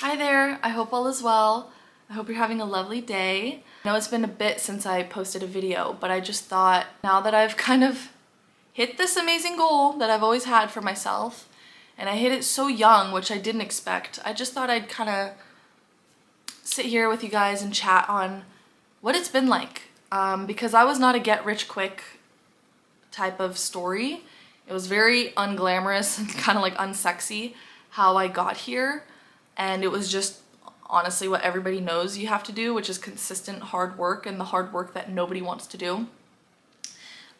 Hi there, I hope all is well. I hope you're having a lovely day. I know it's been a bit since I posted a video, but I just thought now that I've kind of hit this amazing goal that I've always had for myself, and I hit it so young, which I didn't expect, I just thought I'd kind of sit here with you guys and chat on what it's been like. Because I was not a get rich quick type of story. It was very unglamorous and kind of like unsexy how I got here. And it was just honestly what everybody knows you have to do, which is consistent hard work and the hard work that nobody wants to do.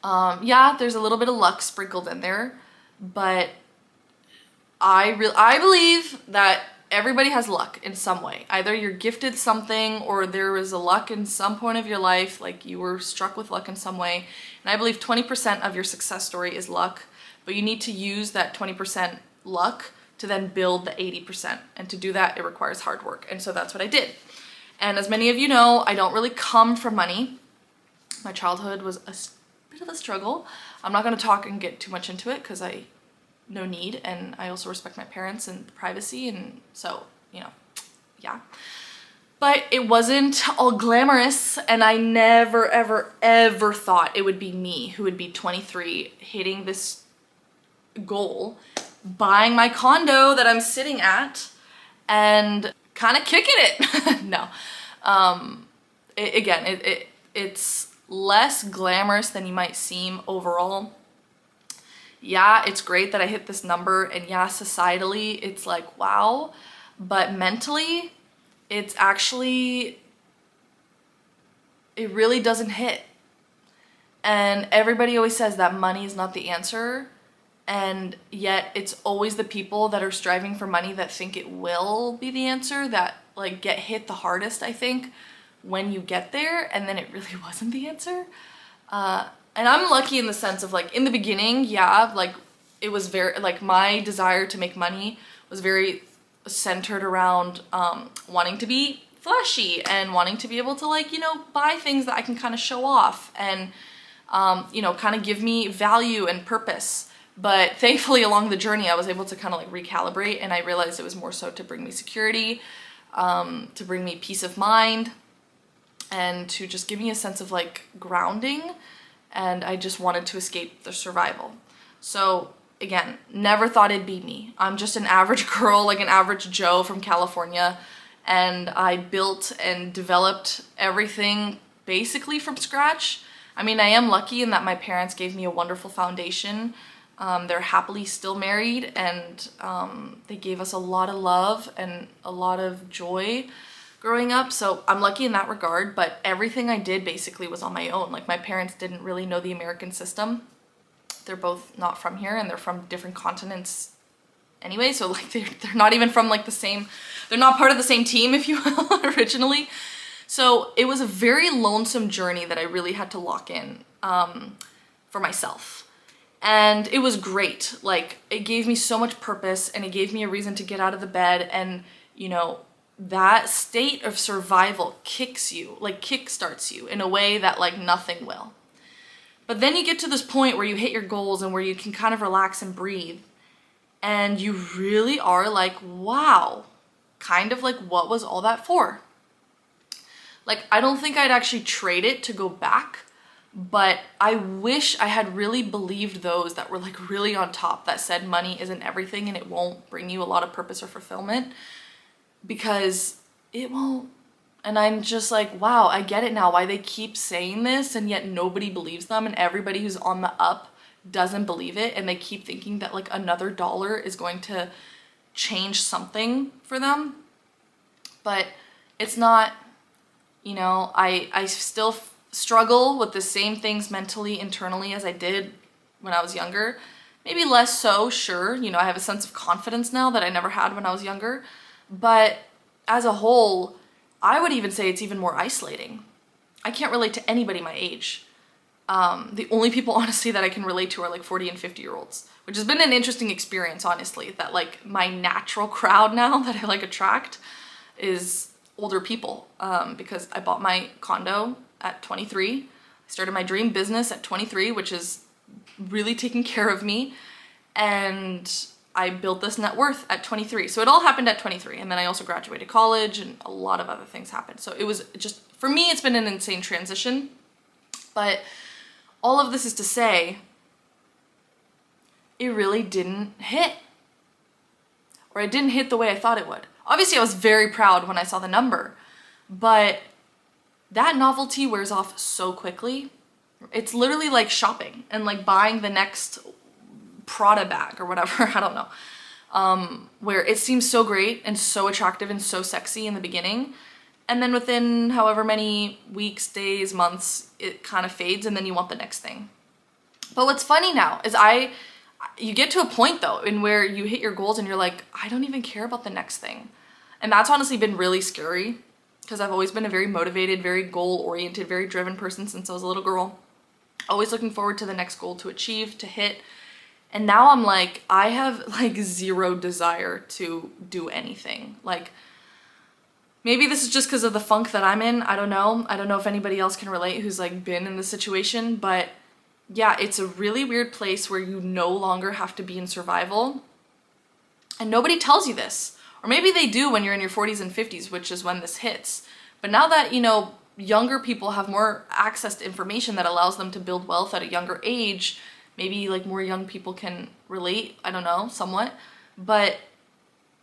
Yeah, there's a little bit of luck sprinkled in there, but I believe that everybody has luck in some way. Either you're gifted something or there was a luck in some point of your life, like you were struck with luck in some way. And I believe 20% of your success story is luck, but you need to use that 20% luck to then build the 80%. And to do that, it requires hard work. And so that's what I did. And as many of you know, I don't really come from money. My childhood was a bit of a struggle. I'm not gonna talk and get too much into it because no need, and I also respect my parents and privacy, and so, you know, yeah. But it wasn't all glamorous, and I never, ever, ever thought it would be me who would be 23 hitting this goal, buying my condo that I'm sitting at, and kind of kicking it. No. It's less glamorous than you might seem overall. Yeah, it's great that I hit this number, and yeah, societally, it's like, wow, but mentally, it's actually, it really doesn't hit. And everybody always says that money is not the answer, and yet it's always the people that are striving for money that think it will be the answer that like get hit the hardest, I think, when you get there, and then it really wasn't the answer. And I'm lucky in the sense of like in the beginning, yeah, like it was very like my desire to make money was very centered around wanting to be flashy and wanting to be able to like, you know, buy things that I can kind of show off and, you know, kind of give me value and purpose. But thankfully along the journey, I was able to kind of like recalibrate, and I realized it was more so to bring me security, to bring me peace of mind, and to just give me a sense of like grounding. And I just wanted to escape the survival. So again, never thought it'd be me. I'm just an average girl, like an average Joe from California, and I built and developed everything basically from scratch. I mean, I am lucky in that my parents gave me a wonderful foundation. They're happily still married, and they gave us a lot of love and a lot of joy growing up, so I'm lucky in that regard, but everything I did basically was on my own. Like my parents didn't really know the American system. They're both not from here, and they're from different continents anyway, so like they're not even from like the same, they're not part of the same team, if you will, originally. So it was a very lonesome journey that I really had to lock in for myself. And it was great. Like it gave me so much purpose, and it gave me a reason to get out of the bed, and you know, that state of survival kicks you, like kickstarts you in a way that like nothing will. But then you get to this point where you hit your goals and where you can kind of relax and breathe, and you really are like, wow, kind of like what was all that for? Like I don't think I'd actually trade it to go back, but I wish I had really believed those that were like really on top that said money isn't everything and it won't bring you a lot of purpose or fulfillment, because it won't. And I'm just like, wow, I get it now, why they keep saying this and yet nobody believes them, and everybody who's on the up doesn't believe it, and they keep thinking that like another dollar is going to change something for them. But it's not, you know, I still struggle with the same things mentally, internally as I did when I was younger. Maybe less so, sure, you know, I have a sense of confidence now that I never had when I was younger. But as a whole, I would even say it's even more isolating. I can't relate to anybody my age. The only people, honestly, that I can relate to are like 40 and 50-year-olds, which has been an interesting experience, honestly, that like my natural crowd now that I like attract is older people, because I bought my condo at 23. I started my dream business at 23, which is really taking care of me. And I built this net worth at 23. So it all happened at 23. And then I also graduated college and a lot of other things happened. So it was just, for me, it's been an insane transition. But all of this is to say, it really didn't hit. Or it didn't hit the way I thought it would. Obviously, I was very proud when I saw the number. But that novelty wears off so quickly. It's literally like shopping and like buying the next Prada bag or whatever, I don't know, where it seems so great and so attractive and so sexy in the beginning, and then within however many weeks, days, months, it kind of fades and then you want the next thing. But what's funny now is you get to a point though in where you hit your goals and you're like, I don't even care about the next thing. And that's honestly been really scary because I've always been a very motivated, very goal-oriented, very driven person since I was a little girl. Always looking forward to the next goal to achieve, to hit. And now I'm like, I have like zero desire to do anything. Like, maybe this is just because of the funk that I'm in. I don't know. I don't know if anybody else can relate who's like been in this situation, but yeah, it's a really weird place where you no longer have to be in survival. And nobody tells you this. Or maybe they do when you're in your 40s and 50s, which is when this hits. But now that, younger people have more access to information that allows them to build wealth at a younger age, maybe like more young people can relate, I don't know, somewhat. But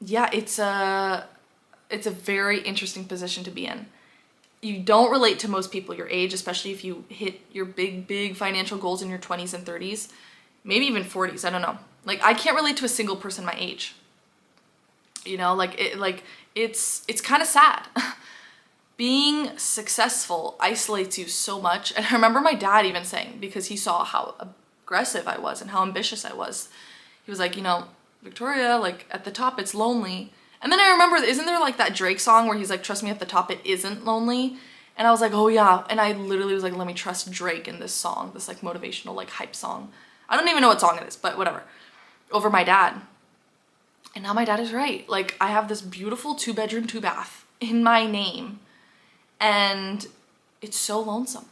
yeah, it's a very interesting position to be in. You don't relate to most people your age, especially if you hit your big financial goals in your 20s and 30s, maybe even 40s, I don't know. Like, I can't relate to a single person my age. It's kind of sad. Being successful isolates you so much. And I remember my dad even saying, because he saw how aggressive I was and how ambitious I was. He was like, Victoria, like at the top it's lonely. And then I remember, isn't there like that Drake song where he's like, trust me at the top it isn't lonely? And I was like, oh yeah. And I literally was like, let me trust Drake in this song, this like motivational like hype song. I don't even know what song it is, but whatever. Over my dad. And now my dad is right. Like, I have this beautiful 2-bedroom, 2-bath in my name. And it's so lonesome.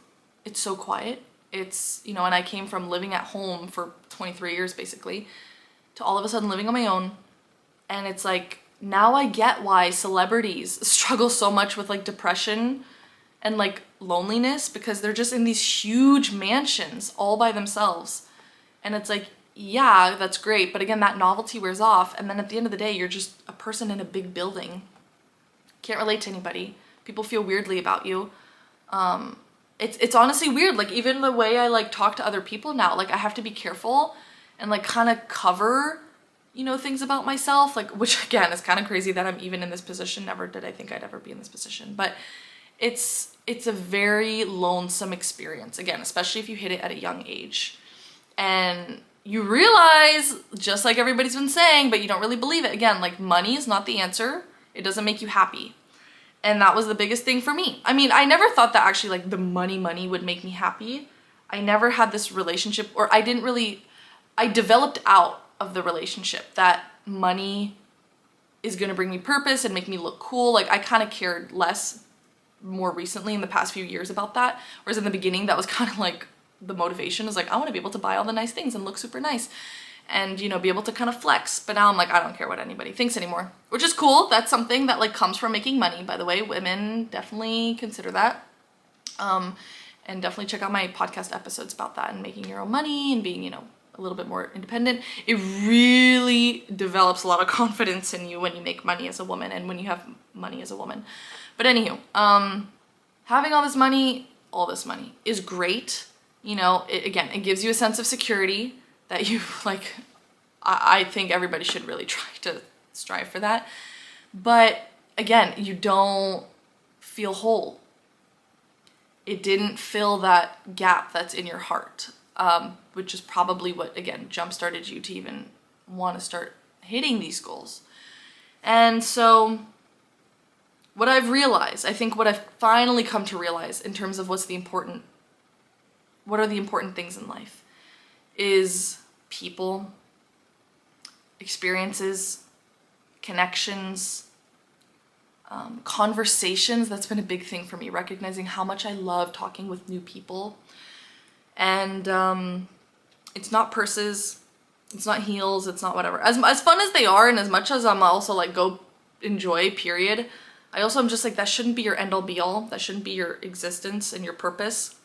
It's so quiet. It's, and I came from living at home for 23 years basically to all of a sudden living on my own. And it's like, now I get why celebrities struggle so much with like depression and like loneliness, because they're just in these huge mansions all by themselves. And it's like, yeah, that's great. But again, that novelty wears off. And then at the end of the day, you're just a person in a big building. Can't relate to anybody. People feel weirdly about you. It's honestly weird. Like, even the way I like talk to other people now, like I have to be careful and like kind of cover, things about myself, like, which again is kind of crazy that I'm even in this position. Never did I think I'd ever be in this position, but it's a very lonesome experience, again, especially if you hit it at a young age. And you realize, just like everybody's been saying, but you don't really believe it. Again, like, money is not the answer. It doesn't make you happy. And that was the biggest thing for me. I mean, I never thought that actually like the money would make me happy. I never had this relationship, or I developed out of the relationship that money is going to bring me purpose and make me look cool. Like, I kind of cared less more recently in the past few years about that. Whereas in the beginning, that was kind of like the motivation, is like, I want to be able to buy all the nice things and look super nice and, be able to kind of flex. But now I'm like, I don't care what anybody thinks anymore, which is cool. That's something that like comes from making money, by the way. Women definitely consider that. And definitely check out my podcast episodes about that and making your own money and being, a little bit more independent. It really develops a lot of confidence in you when you make money as a woman and when you have money as a woman. But anywho, having all this money is great. It gives you a sense of security that you like. I think everybody should really try to strive for that. But again, you don't feel whole. It didn't fill that gap that's in your heart, which is probably what, again, jump-started you to even want to start hitting these goals. And so what I've realized, I think what I've finally come to realize in terms of what are the important things in life, is people, experiences, connections, conversations. That's been a big thing for me, recognizing how much I love talking with new people. And it's not purses, It's not heels, it's not whatever. As fun as they are, and as much as I'm also like, go enjoy, period, I also am just like, that shouldn't be your end all be all. That shouldn't be your existence and your purpose.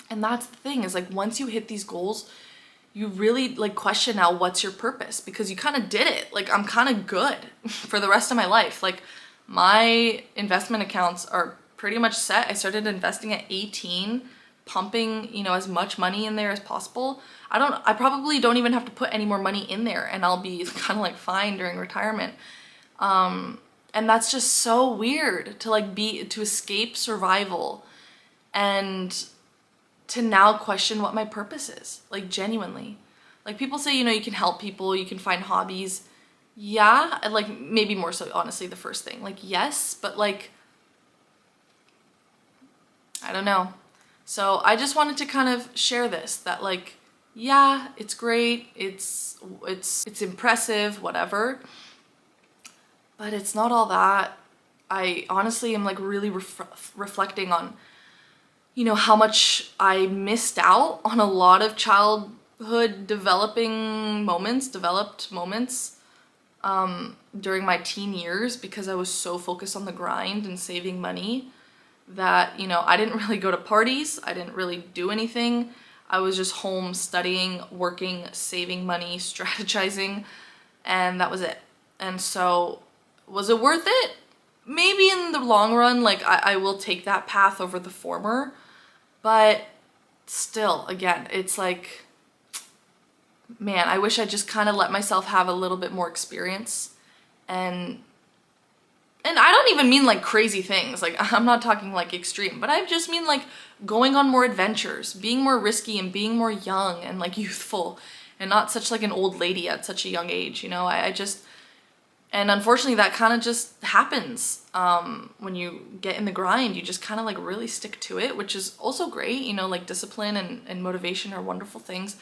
And that's the thing, is like, once you hit these goals, you really like question now, what's your purpose? Because you kind of did it. Like, I'm kind of good for the rest of my life. Like, my investment accounts are pretty much set. I started investing at 18, pumping, you know, as much money in there as possible. I probably don't even have to put any more money in there, and I'll be kind of like fine during retirement. And that's just so weird to like to escape survival and to now question what my purpose is, like genuinely. Like, people say, you know, you can help people, you can find hobbies. Yeah, and like maybe more so, honestly, the first thing. Like, yes, but like, I don't know. So I just wanted to kind of share this, that like, yeah, it's great, it's impressive, whatever, but it's not all that. I honestly am like really reflecting on, you know, how much I missed out on a lot of childhood developed moments during my teen years, because I was so focused on the grind and saving money that, you know, I didn't really go to parties, I didn't really do anything. I was just home studying, working, saving money, strategizing, and that was it. And so, was it worth it? Maybe in the long run, like, I will take that path over the former, but still, again, it's like, man, I wish I just kind of let myself have a little bit more experience. And I don't even mean like crazy things, like I'm not talking like extreme, but I just mean like going on more adventures, being more risky and being more young and like youthful, and not such like an old lady at such a young age, you know. I just, and unfortunately that kind of just happens when you get in the grind. You just kind of like really stick to it, which is also great, you know, like discipline and motivation are wonderful things,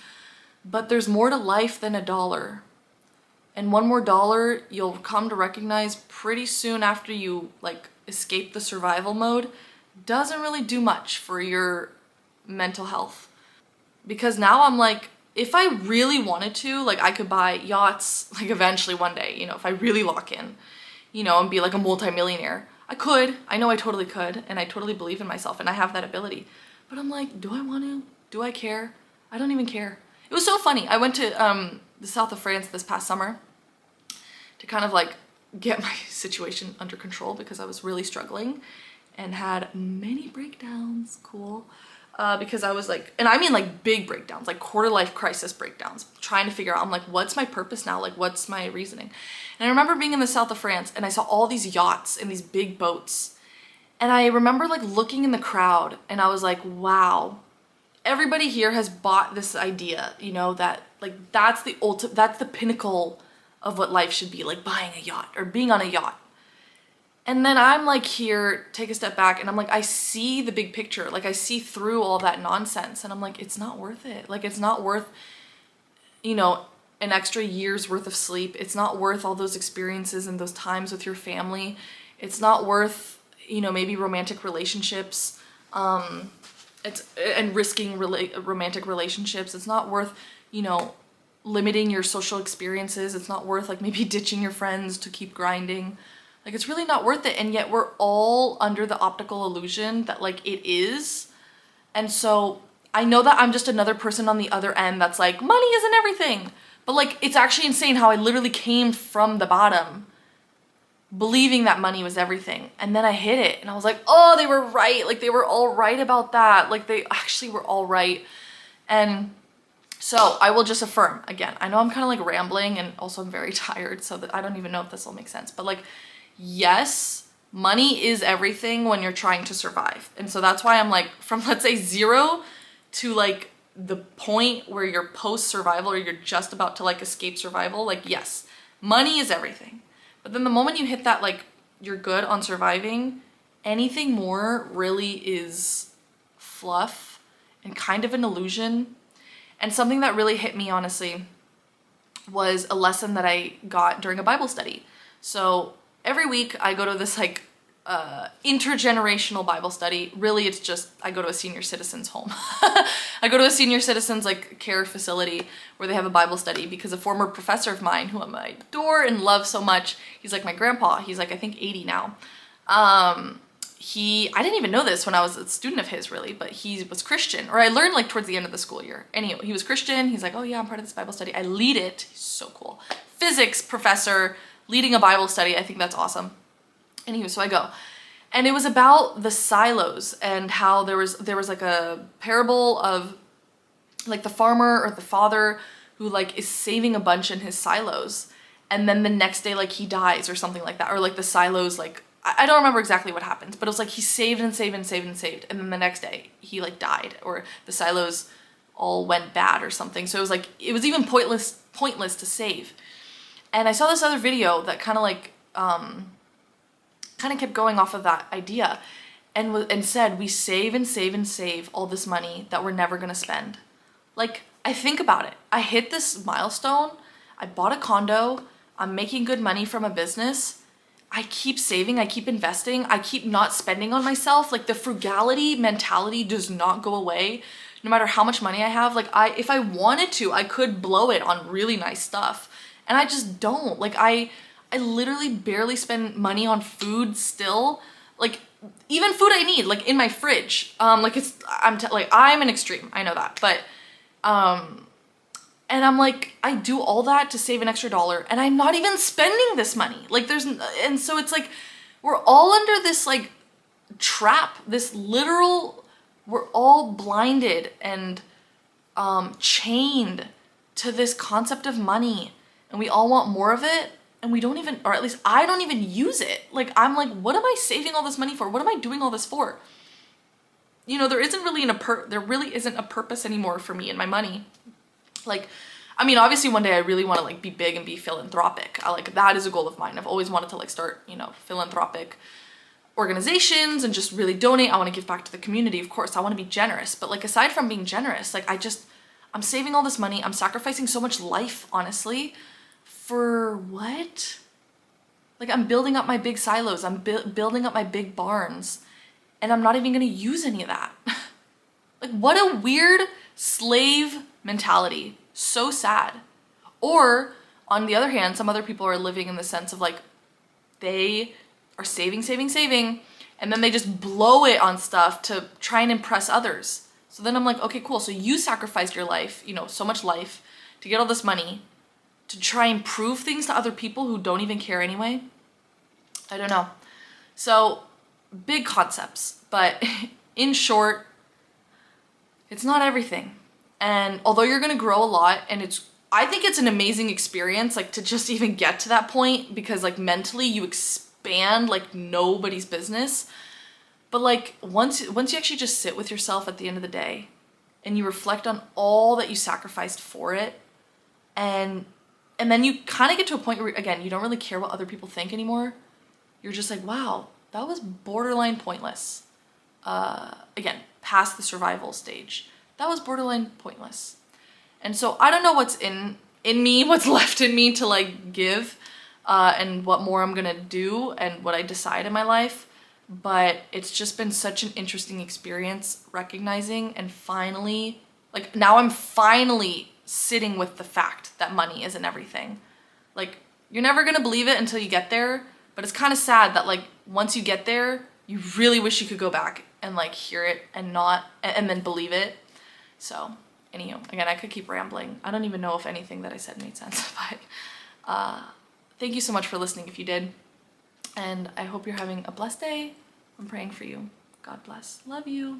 but there's more to life than a dollar. And one more dollar you'll come to recognize pretty soon after you like escape the survival mode doesn't really do much for your mental health. Because now I'm like, if I really wanted to, like, I could buy yachts like eventually one day, you know, if I really lock in, you know, and be like a multi-millionaire. I could, I know I totally could, and I totally believe in myself and I have that ability. But I'm like, do I want to? Do I care? I don't even care. It was so funny. I went to the south of France this past summer to kind of like get my situation under control, because I was really struggling and had many breakdowns. Cool. Because I was like, and I mean like big breakdowns, like quarter life crisis breakdowns, trying to figure out, I'm like, what's my purpose now? Like, what's my reasoning? And I remember being in the south of France and I saw all these yachts and these big boats. And I remember like looking in the crowd and I was like, wow, everybody here has bought this idea, you know, that like that's the that's the pinnacle of what life should be, like buying a yacht or being on a yacht. And then I'm like, here, take a step back, and I'm like, I see the big picture. Like, I see through all that nonsense, and I'm like, it's not worth it. Like, it's not worth, you know, an extra year's worth of sleep. It's not worth all those experiences and those times with your family. It's not worth, you know, maybe romantic relationships, and risking romantic relationships. It's not worth, you know, limiting your social experiences. It's not worth like maybe ditching your friends to keep grinding. Like, it's really not worth it. And yet we're all under the optical illusion that like it is. And so I know that I'm just another person on the other end that's like, money isn't everything. But like, it's actually insane how I literally came from the bottom believing that money was everything. And then I hit it and I was like, oh, they were right. Like, they were all right about that. Like, they actually were all right. And so I will just affirm again, I know I'm kind of like rambling, and also I'm very tired, so that I don't even know if this will make sense, but like, yes, money is everything when you're trying to survive. And so that's why I'm like, from let's say 0 to like the point where you're post survival or you're just about to like escape survival, like, yes, money is everything. But then the moment you hit that, like, you're good on surviving, anything more really is fluff and kind of an illusion. And something that really hit me, honestly, was a lesson that I got during a Bible study. So every week I go to this like intergenerational Bible study. Really, it's just I go to a senior citizens home. I go to a senior citizens like care facility where they have a Bible study because a former professor of mine who I adore and love so much, he's like my grandpa. He's like I think 80 now. I didn't even know this when I was a student of his really, but he was Christian, or I learned like towards the end of the school year. Anyway, he was Christian. He's like, oh yeah, I'm part of this Bible study. I lead it. He's so cool. Physics professor leading a Bible study. I think that's awesome. Anyway, so I go. And it was about the silos and how there was like a parable of like the farmer or the father who like is saving a bunch in his silos. And then the next day, like he dies or something like that. Or like the silos, like, I don't remember exactly what happens, but it was like he saved and saved and saved and saved. And then the next day he like died or the silos all went bad or something. So it was like, it was even pointless to save. And I saw this other video that kind of like, kind of kept going off of that idea and said we save and save and save all this money that we're never going to spend. Like, I think about it. I hit this milestone. I bought a condo. I'm making good money from a business. I keep saving. I keep investing. I keep not spending on myself. Like the frugality mentality does not go away no matter how much money I have. Like if I wanted to, I could blow it on really nice stuff. And I just don't. Like I literally barely spend money on food still. Like even food I need, like in my fridge. Like I'm an extreme. I know that, but and I'm like, I do all that to save an extra $1 and I'm not even spending this money. Like and so it's like, we're all under this like trap, this literal, we're all blinded and chained to this concept of money and we all want more of it. And we don't even, or at least I don't even use it. Like, I'm like, what am I saving all this money for? What am I doing all this for? You know, there really isn't a purpose anymore for me and my money. Like, I mean, obviously one day I really want to like be big and be philanthropic. That is a goal of mine. I've always wanted to like start, you know, philanthropic organizations and just really donate. I want to give back to the community. Of course, I want to be generous. But like, aside from being generous, like I'm saving all this money. I'm sacrificing so much life, honestly. For what? Like I'm building up my big silos. I'm building up my big barns and I'm not even going to use any of that. Like what a weird slave mentality. So sad. Or on the other hand, some other people are living in the sense of like they are saving, and then they just blow it on stuff to try and impress others. So then I'm like, okay, cool. So you sacrificed your life, you know, so much life to get all this money to try and prove things to other people who don't even care anyway. I don't know. So big concepts, but in short, it's not everything. And although you're going to grow a lot and I think it's an amazing experience, like to just even get to that point because like mentally you expand like nobody's business. But like once you actually just sit with yourself at the end of the day and you reflect on all that you sacrificed for it and then you kind of get to a point where, again, you don't really care what other people think anymore. You're just like, wow, that was borderline pointless. Again, past the survival stage. That was borderline pointless. And so I don't know what's in me, what's left in me to like give, and what more I'm gonna do and what I decide in my life. But it's just been such an interesting experience recognizing and finally, like now I'm finally sitting with the fact that money isn't everything. Like you're never gonna believe it until you get there, but it's kind of sad that like once you get there, you really wish you could go back and like hear it and then believe it. So anywho, again, I could keep rambling. I don't even know if anything that I said made sense, but thank you so much for listening if you did. And I hope you're having a blessed day. I'm praying for you. God bless. Love you.